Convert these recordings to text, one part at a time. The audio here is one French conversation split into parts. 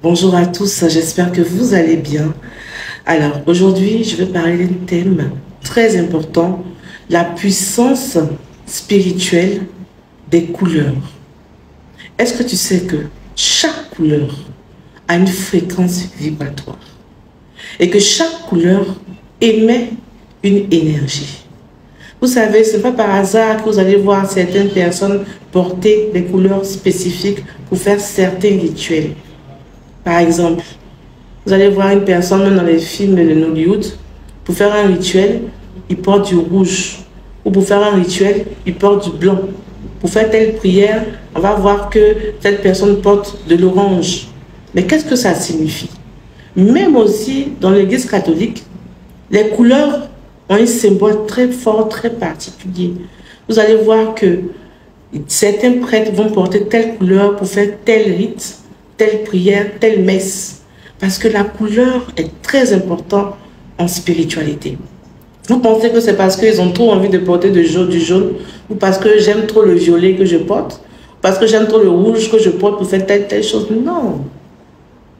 Bonjour à tous, j'espère que vous allez bien. Alors, aujourd'hui, je vais parler d'un thème très important, la puissance spirituelle des couleurs. Est-ce que tu sais que chaque couleur a une fréquence vibratoire et que chaque couleur émet une énergie? Vous savez, ce n'est pas par hasard que vous allez voir certaines personnes porter des couleurs spécifiques pour faire certains rituels. Par exemple, vous allez voir une personne, même dans les films de Hollywood, pour faire un rituel, il porte du rouge. Ou pour faire un rituel, il porte du blanc. Pour faire telle prière, on va voir que cette personne porte de l'orange. Mais qu'est-ce que ça signifie? Même aussi, dans l'Église catholique, les couleurs ont un symbole très fort, très particulier. Vous allez voir que certains prêtres vont porter telle couleur pour faire tel rite, telle prière, telle messe. Parce que la couleur est très importante en spiritualité. Vous pensez que c'est parce qu'ils ont trop envie de porter du jaune, ou parce que j'aime trop le violet que je porte, ou parce que j'aime trop le rouge que je porte pour faire telle chose. Non.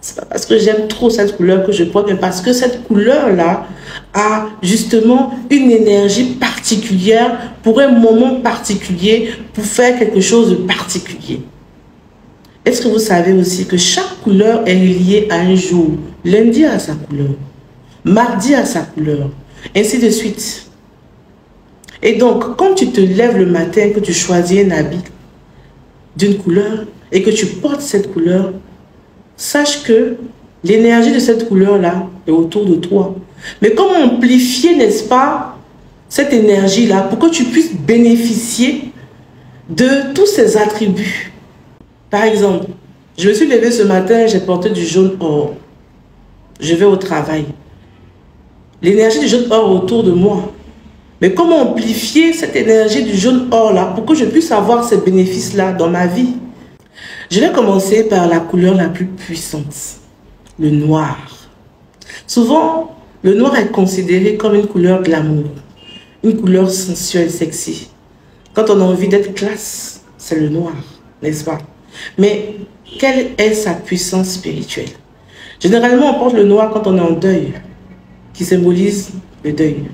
C'est pas parce que j'aime trop cette couleur que je porte, mais parce que cette couleur-là a justement une énergie particulière pour un moment particulier, pour faire quelque chose de particulier. Est-ce que vous savez aussi que chaque couleur est liée à un jour? Lundi a sa couleur, mardi a sa couleur, ainsi de suite. Et donc, quand tu te lèves le matin, que tu choisis un habit d'une couleur et que tu portes cette couleur, sache que l'énergie de cette couleur-là est autour de toi. Mais comment amplifier, n'est-ce pas, cette énergie-là pour que tu puisses bénéficier de tous ces attributs? Par exemple, je me suis levée ce matin, j'ai porté du jaune or. Je vais au travail. L'énergie du jaune or autour de moi. Mais comment amplifier cette énergie du jaune or-là pour que je puisse avoir ces bénéfices-là dans ma vie? Je vais commencer par la couleur la plus puissante, le noir. Souvent, le noir est considéré comme une couleur glamour, une couleur sensuelle, sexy. Quand on a envie d'être classe, c'est le noir, n'est-ce pas? Mais quelle est sa puissance spirituelle? Généralement, on porte le noir quand on est en deuil, qui symbolise le deuil.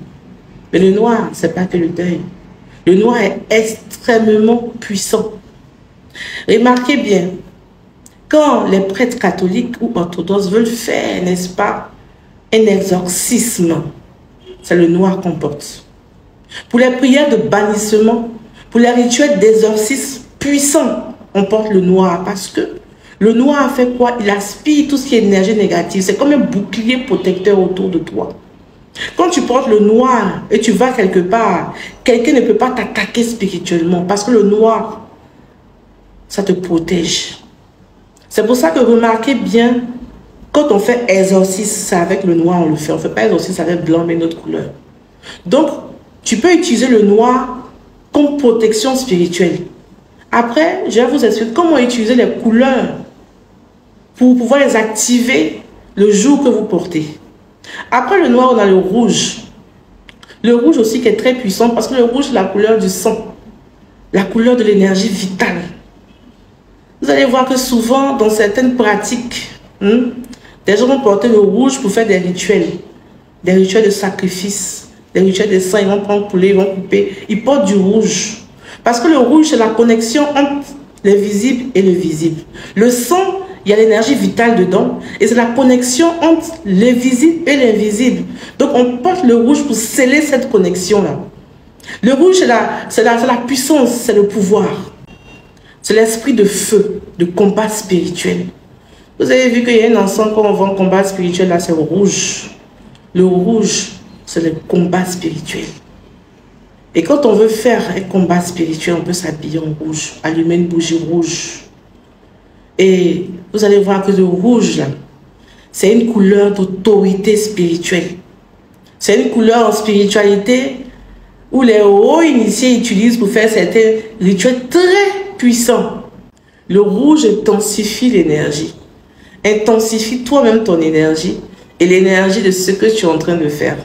Mais le noir, ce n'est pas que le deuil. Le noir est extrêmement puissant. Remarquez bien, quand les prêtres catholiques ou orthodoxes veulent faire, n'est-ce pas, un exorcisme, c'est le noir qu'on porte. Pour les prières de bannissement, pour les rituels d'exorcisme puissants, on porte le noir parce que le noir fait quoi? Il aspire tout ce qui est énergie négative. C'est comme un bouclier protecteur autour de toi. Quand tu portes le noir et tu vas quelque part, quelqu'un ne peut pas t'attaquer spirituellement parce que le noir, ça te protège. C'est pour ça que remarquez bien, quand on fait exorcisme, c'est avec le noir on le fait. On ne fait pas exorcisme avec blanc, mais une autre couleur. Donc, tu peux utiliser le noir comme protection spirituelle. Après, je vais vous expliquer comment utiliser les couleurs pour pouvoir les activer le jour que vous portez. Après le noir, on a le rouge. Le rouge aussi qui est très puissant parce que le rouge, c'est la couleur du sang, la couleur de l'énergie vitale. Vous allez voir que souvent, dans certaines pratiques, des gens vont porter le rouge pour faire des rituels de sacrifice, des rituels de sang. Ils vont prendre poulet, ils vont couper. Ils portent du rouge. Parce que le rouge, c'est la connexion entre le visible et le visible. Le sang, il y a l'énergie vitale dedans. Et c'est la connexion entre le visible et l'invisible. Donc, on porte le rouge pour sceller cette connexion-là. Le rouge, c'est la puissance, c'est le pouvoir. C'est l'esprit de feu, de combat spirituel. Vous avez vu qu'il y a un ensemble, quand on va en combat spirituel, là, c'est le rouge. Le rouge, c'est le combat spirituel. Et quand on veut faire un combat spirituel, on peut s'habiller en rouge, allumer une bougie rouge. Et vous allez voir que le rouge, là, c'est une couleur d'autorité spirituelle. C'est une couleur en spiritualité où les hauts initiés utilisent pour faire certains rituels très puissants. Le rouge intensifie l'énergie. Intensifie toi-même ton énergie et l'énergie de ce que tu es en train de faire.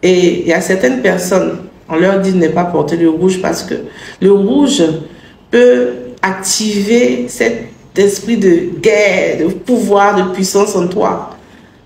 Et il y a certaines personnes, on leur dit de ne pas porter le rouge parce que le rouge peut activer cette d'esprit de guerre, de pouvoir, de puissance en toi.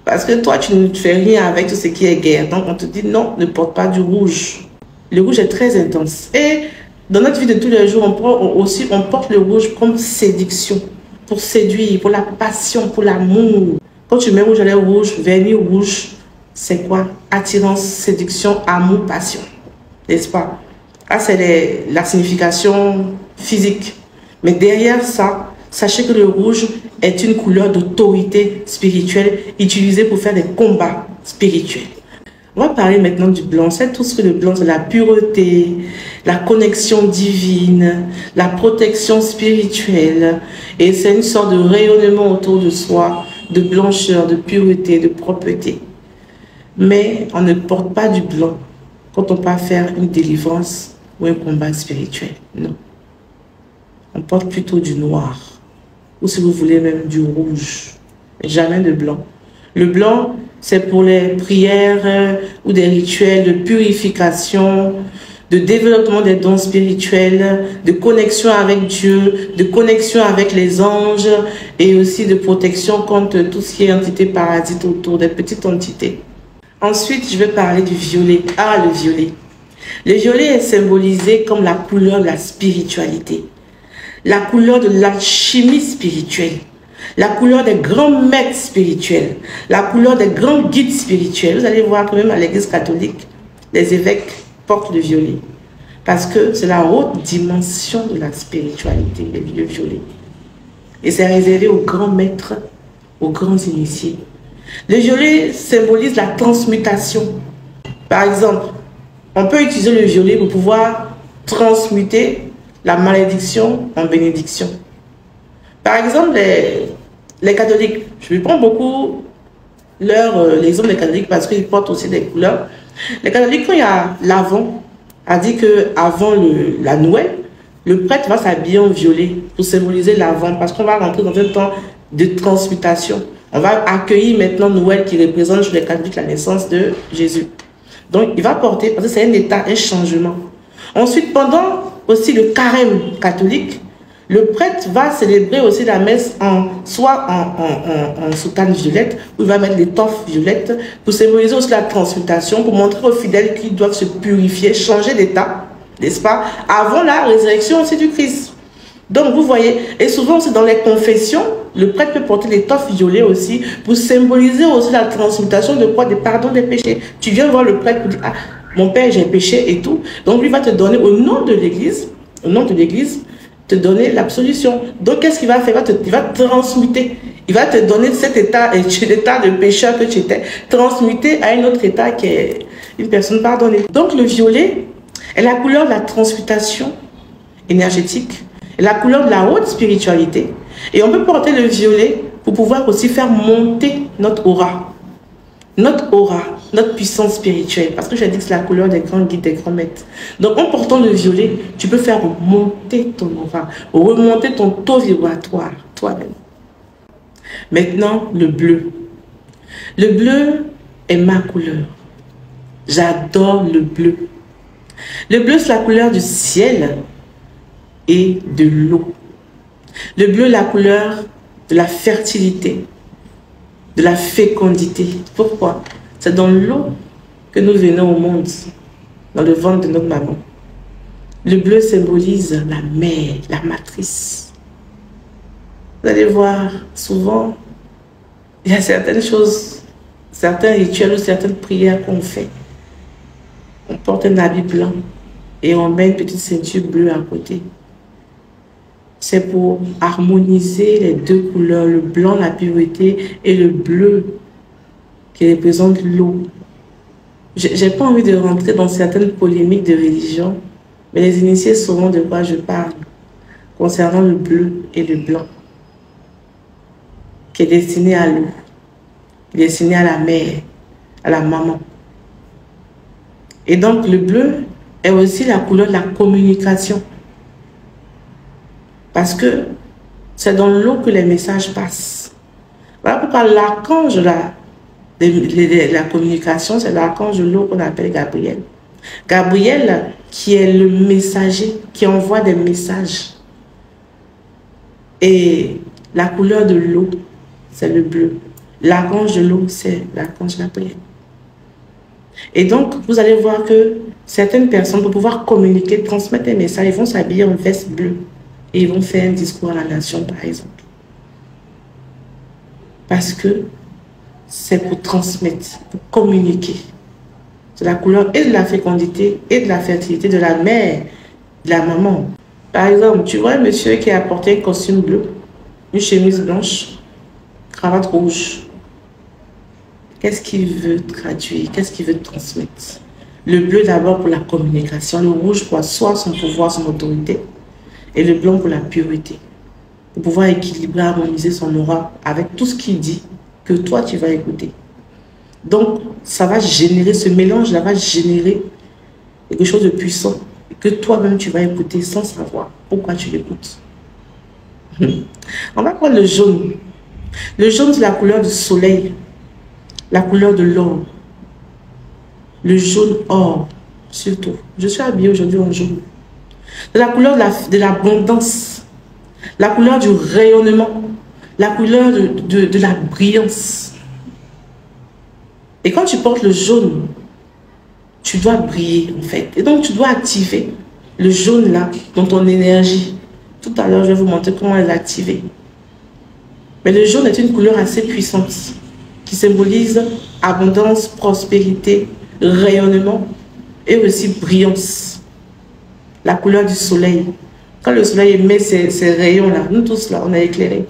Parce que toi, tu ne fais rien avec tout ce qui est guerre. Donc, on te dit non, ne porte pas du rouge. Le rouge est très intense. Et dans notre vie de tous les jours, on porte le rouge comme séduction, pour séduire, pour la passion, pour l'amour. Quand tu mets rouge à lèvres rouge, vernis rouge, c'est quoi? Attirance, séduction, amour, passion. N'est-ce pas? Ça, c'est la signification physique. Mais derrière ça, sachez que le rouge est une couleur d'autorité spirituelle utilisée pour faire des combats spirituels. On va parler maintenant du blanc. C'est tout ce que le blanc, c'est la pureté, la connexion divine, la protection spirituelle. Et c'est une sorte de rayonnement autour de soi, de blancheur, de pureté, de propreté. Mais on ne porte pas du blanc quand on va faire une délivrance ou un combat spirituel. Non. On porte plutôt du noir. Ou si vous voulez même du rouge. Jamais de blanc. Le blanc, c'est pour les prières ou des rituels de purification, de développement des dons spirituels, de connexion avec Dieu, de connexion avec les anges et aussi de protection contre tout ce qui est entité parasite autour, des petites entités. Ensuite, je vais parler du violet. Ah, le violet. Le violet est symbolisé comme la couleur de la spiritualité, la couleur de l'alchimie spirituelle, la couleur des grands maîtres spirituels, la couleur des grands guides spirituels. Vous allez voir que même à l'église catholique, les évêques portent le violet. Parce que c'est la haute dimension de la spiritualité, le violet. Et c'est réservé aux grands maîtres, aux grands initiés. Le violet symbolise la transmutation. Par exemple, on peut utiliser le violet pour pouvoir transmuter la malédiction en bénédiction. Par exemple, les catholiques, je lui prends beaucoup l'exemple des catholiques parce qu'ils portent aussi des couleurs. Les catholiques, quand il y a l'Avent, a dit qu'avant la Noël, le prêtre va s'habiller en violet pour symboliser l'Avent parce qu'on va rentrer dans un temps de transmutation. On va accueillir maintenant Noël qui représente chez les catholiques la naissance de Jésus. Donc, il va porter, parce que c'est un état, un changement. Ensuite, pendant aussi le carême catholique, le prêtre va célébrer aussi la messe soit en soutane violette, où il va mettre l'étoffe violette, pour symboliser aussi la transmutation, pour montrer aux fidèles qu'ils doivent se purifier, changer d'état, n'est-ce pas, avant la résurrection aussi du Christ. Donc, vous voyez, et souvent, c'est dans les confessions, le prêtre peut porter l'étoffe violet aussi, pour symboliser aussi la transmutation de quoi? Des pardons des péchés. Tu viens voir le prêtre pour dire, ah, mon père, j'ai péché et tout. Donc, lui va te donner au nom de l'Église, te donner l'absolution. Donc, qu'est-ce qu'il va faire? Il va te transmuter. Il va te donner cet état, l'état de pécheur que tu étais, transmuté à un autre état qui est une personne pardonnée. Donc, le violet est la couleur de la transmutation énergétique, est la couleur de la haute spiritualité. Et on peut porter le violet pour pouvoir aussi faire monter notre aura, notre puissance spirituelle. Parce que j'ai dit que c'est la couleur des grands guides, des grands maîtres. Donc en portant le violet, tu peux faire monter ton aura, remonter ton taux vibratoire, toi-même. Maintenant, le bleu. Le bleu est ma couleur. J'adore le bleu. Le bleu, c'est la couleur du ciel et de l'eau. Le bleu est la couleur de la fertilité, de la fécondité. Pourquoi? C'est dans l'eau que nous venons au monde, dans le ventre de notre maman. Le bleu symbolise la mère, la matrice. Vous allez voir, souvent, il y a certaines choses, certains rituels ou certaines prières qu'on fait. On porte un habit blanc et on met une petite ceinture bleue à côté. C'est pour harmoniser les deux couleurs, le blanc, la pureté, et le bleu qui représente l'eau. J'ai pas envie de rentrer dans certaines polémiques de religion, mais les initiés sauront de quoi je parle concernant le bleu et le blanc, qui est destiné à l'eau, qui est destiné à la mère, à la maman. Et donc le bleu est aussi la couleur de la communication. Parce que c'est dans l'eau que les messages passent. Voilà pourquoi l'archange de la communication, c'est l'archange de l'eau qu'on appelle Gabriel. Gabriel qui est le messager, qui envoie des messages. Et La couleur de l'eau, c'est le bleu. L'archange de l'eau, c'est l'archange Gabriel. Et donc, vous allez voir que certaines personnes, pour pouvoir communiquer, transmettre des messages, ils vont s'habiller en veste bleue. Et ils vont faire un discours à la nation, par exemple. Parce que c'est pour transmettre, pour communiquer. C'est la couleur et de la fécondité et de la fertilité de la mère, de la maman. Par exemple, tu vois un monsieur qui a porté un costume bleu, une chemise blanche, cravate rouge. Qu'est-ce qu'il veut traduire? Qu'est-ce qu'il veut transmettre? Le bleu d'abord pour la communication, le rouge pour asseoir son pouvoir, son autorité, et le blanc pour la pureté. Pour pouvoir équilibrer, harmoniser son aura avec tout ce qu'il dit que toi tu vas écouter. Donc, ça va générer, ce mélange-là va générer quelque chose de puissant que toi-même tu vas écouter sans savoir pourquoi tu l'écoutes. On va prendre le jaune. Le jaune, c'est la couleur du soleil, la couleur de l'or. Le jaune or, surtout. Je suis habillée aujourd'hui en jaune. C'est la couleur de l'abondance, la couleur du rayonnement, la couleur de la brillance. Et quand tu portes le jaune, tu dois briller en fait. Et donc tu dois activer le jaune là dans ton énergie. Tout à l'heure, je vais vous montrer comment l'activer. Mais le jaune est une couleur assez puissante qui symbolise abondance, prospérité, rayonnement et aussi brillance. La couleur du soleil. Quand le soleil émet ces rayons-là, nous tous là, on est éclairés.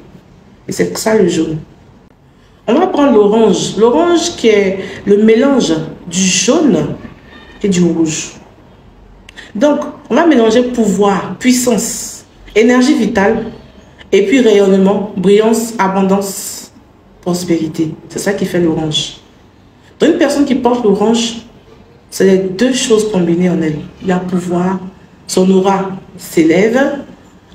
Et c'est ça le jaune. On va prendre l'orange. L'orange qui est le mélange du jaune et du rouge. Donc, on va mélanger pouvoir, puissance, énergie vitale, et puis rayonnement, brillance, abondance, prospérité. C'est ça qui fait l'orange. Donc, une personne qui porte l'orange, c'est les deux choses combinées en elle. Il y a pouvoir, son aura s'élève.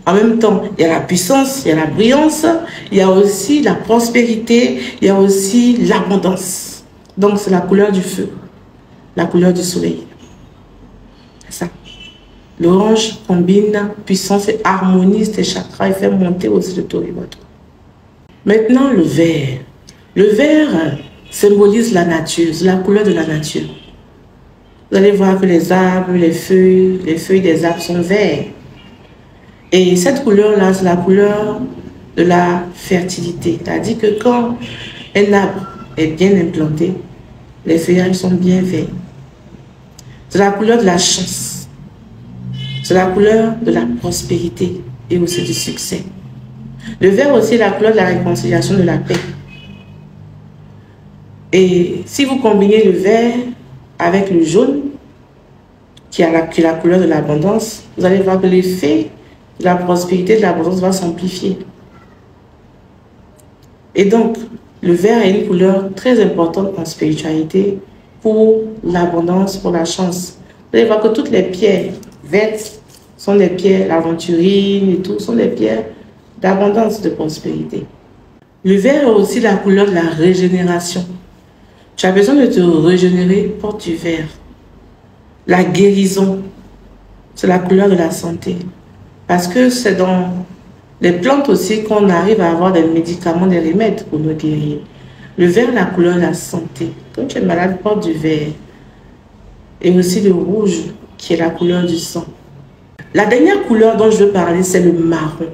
En même temps, il y a la puissance, il y a la brillance, il y a aussi la prospérité, il y a aussi l'abondance. Donc, c'est la couleur du feu, la couleur du soleil. C'est ça. L'orange combine puissance et harmonise tes chakras et fait monter aussi le taux vibratoire. Maintenant, le vert. Le vert symbolise la nature, c'est la couleur de la nature. Vous allez voir que les arbres, les feuilles des arbres sont verts. Et cette couleur-là, c'est la couleur de la fertilité. C'est-à-dire que quand un arbre est bien implanté, les feuillages sont bien verts. C'est la couleur de la chance. C'est la couleur de la prospérité et aussi du succès. Le vert aussi est la couleur de la réconciliation, de la paix. Et si vous combinez le vert avec le jaune, qui est la couleur de l'abondance, vous allez voir que l'effet de la prospérité, de l'abondance va s'amplifier. Et donc, le vert est une couleur très importante en spiritualité pour l'abondance, pour la chance. Vous allez voir que toutes les pierres vertes sont des pierres, l'aventurine et tout, sont des pierres d'abondance, de prospérité. Le vert est aussi la couleur de la régénération. Tu as besoin de te régénérer, porte du vert. La guérison, c'est la couleur de la santé. Parce que c'est dans les plantes aussi qu'on arrive à avoir des médicaments, des remèdes pour nous guérir. Le vert est la couleur de la santé. Quand tu es malade, porte du vert. Et aussi le rouge, qui est la couleur du sang. La dernière couleur dont je veux parler, c'est le marron.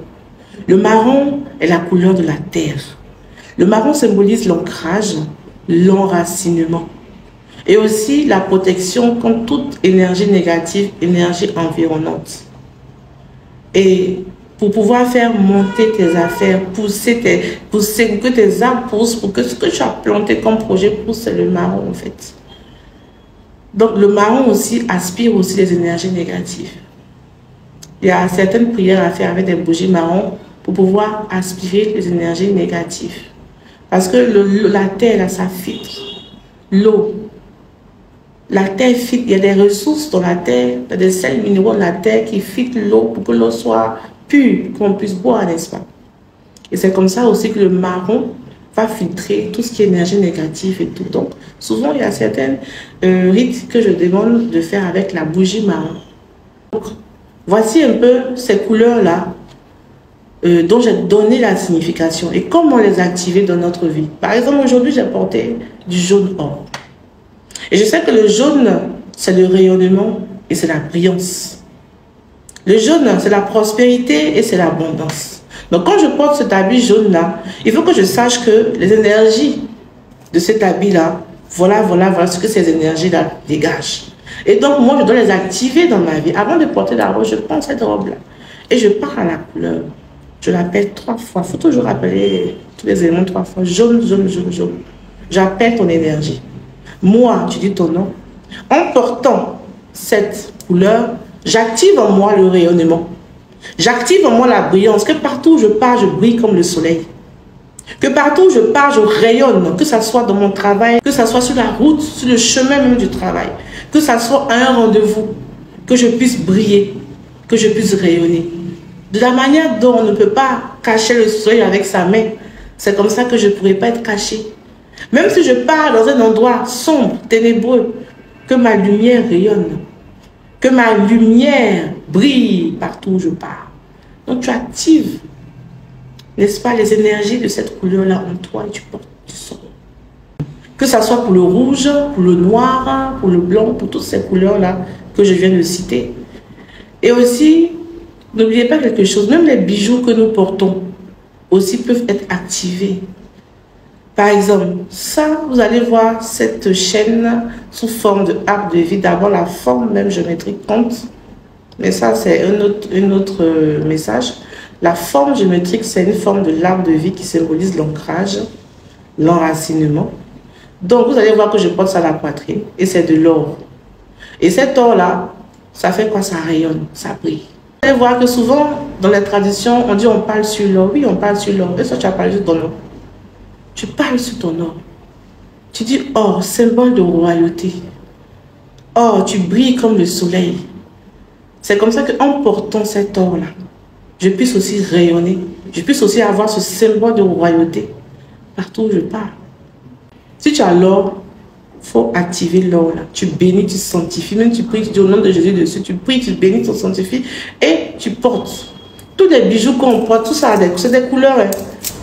Le marron est la couleur de la terre. Le marron symbolise l'ancrage, l'enracinement. Et aussi la protection contre toute énergie négative, énergie environnante. Et pour pouvoir faire monter tes affaires, pousser que tes arbres poussent, pour que ce que tu as planté comme projet pousse, c'est le marron en fait. Donc le marron aussi aspire aussi les énergies négatives. Il y a certaines prières à faire avec des bougies marron pour pouvoir aspirer les énergies négatives. Parce que la terre, là, ça filtre. L'eau. La terre filtre. Il y a des ressources dans la terre, il y a des sels minéraux dans la terre qui filtrent l'eau pour que l'eau soit pure, qu'on puisse boire, n'est-ce pas? Et c'est comme ça aussi que le marron va filtrer tout ce qui est énergie négative et tout. Donc, souvent, il y a certains rites que je demande de faire avec la bougie marron. Donc, voici un peu ces couleurs-là dont j'ai donné la signification et comment les activer dans notre vie. Par exemple, aujourd'hui, j'ai porté du jaune or. Et je sais que le jaune, c'est le rayonnement et c'est la brillance. Le jaune, c'est la prospérité et c'est l'abondance. Donc, quand je porte cet habit jaune-là, il faut que je sache que les énergies de cet habit-là, voilà ce que ces énergies-là dégagent. Et donc, moi, je dois les activer dans ma vie. Avant de porter la robe, je prends cette robe-là et je pars à la couleur. Je l'appelle 3 fois. Il faut toujours rappeler tous les éléments 3 fois. Jaune, jaune, jaune, jaune. J'appelle ton énergie. Moi, tu dis ton nom. En portant cette couleur, j'active en moi le rayonnement. J'active en moi la brillance. Que partout où je pars, je brille comme le soleil. Que partout où je pars, je rayonne. Que ce soit dans mon travail, que ce soit sur la route, sur le chemin même du travail. Que ce soit à un rendez-vous. Que je puisse briller. Que je puisse rayonner. De la manière dont on ne peut pas cacher le soleil avec sa main, c'est comme ça que je ne pourrais pas être caché. Même si je pars dans un endroit sombre, ténébreux, que ma lumière rayonne, que ma lumière brille partout où je pars. Donc tu actives, n'est-ce pas, les énergies de cette couleur-là en toi et tu portes du son. Que ce soit pour le rouge, pour le noir, pour le blanc, pour toutes ces couleurs-là que je viens de citer. Et aussi, n'oubliez pas quelque chose, même les bijoux que nous portons aussi peuvent être activés. Par exemple, ça, vous allez voir cette chaîne sous forme de arc de vie. D'abord, la forme même géométrique compte. Mais ça, c'est un autre message. La forme géométrique, c'est une forme de l'arbre de vie qui symbolise l'ancrage, l'enracinement. Donc, vous allez voir que je porte ça à la poitrine et c'est de l'or. Et cet or-là, ça fait quoi? Ça rayonne, ça brille. Vous allez voir que souvent, dans les traditions, on dit on parle sur l'or. Oui, on parle sur l'or. Et ça, tu as parlé sur ton or. Tu parles sur ton or. Tu dis or, symbole de royauté. Or, tu brilles comme le soleil. C'est comme ça qu'en portant cet or-là, je puisse aussi rayonner. Je puisse aussi avoir ce symbole de royauté partout où je pars. Si tu as l'or, il faut activer l'or là. Tu bénis, tu sanctifies. Même tu pries, tu dis au nom de Jésus dessus. Tu pries, tu bénis, tu sanctifies. Et tu portes. Tous les bijoux qu'on porte, tout ça, c'est des couleurs. Hein.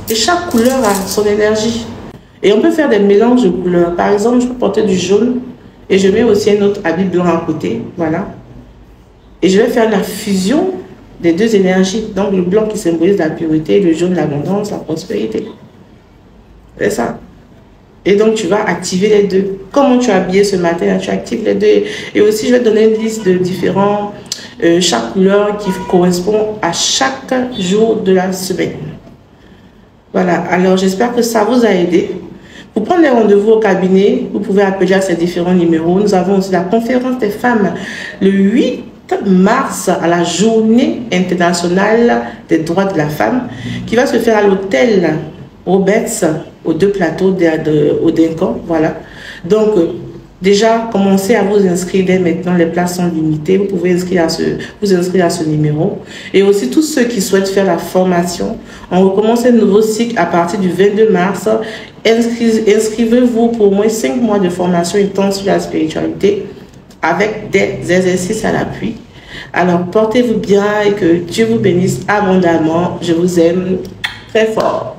Et chaque couleur a son énergie. Et on peut faire des mélanges de couleurs. Par exemple, je peux porter du jaune. Et je mets aussi un autre habit blanc à côté. Voilà. Et je vais faire la fusion des deux énergies. Donc le blanc qui symbolise la pureté, le jaune l'abondance, la prospérité. C'est ça. Et donc tu vas activer les deux. Comment tu as habillé ce matin, tu actives les deux. Et aussi je vais donner une liste de différents, chaque couleur qui correspond à chaque jour de la semaine. Voilà, alors j'espère que ça vous a aidé. Pour prendre les rendez-vous au cabinet, vous pouvez appeler à ces différents numéros. Nous avons aussi la conférence des femmes le 8 mars à la journée internationale des droits de la femme qui va se faire à l'hôtel Roberts aux 2 plateaux au Dincan. Voilà. Donc, déjà, commencez à vous inscrire dès maintenant. Les places sont limitées. Vous pouvez vous inscrire à ce numéro. Et aussi, tous ceux qui souhaitent faire la formation, on recommence un nouveau cycle à partir du 22 mars. Inscrivez-vous pour au moins 5 mois de formation intense sur la spiritualité avec des exercices à l'appui. Alors, portez-vous bien et que Dieu vous bénisse abondamment. Je vous aime très fort.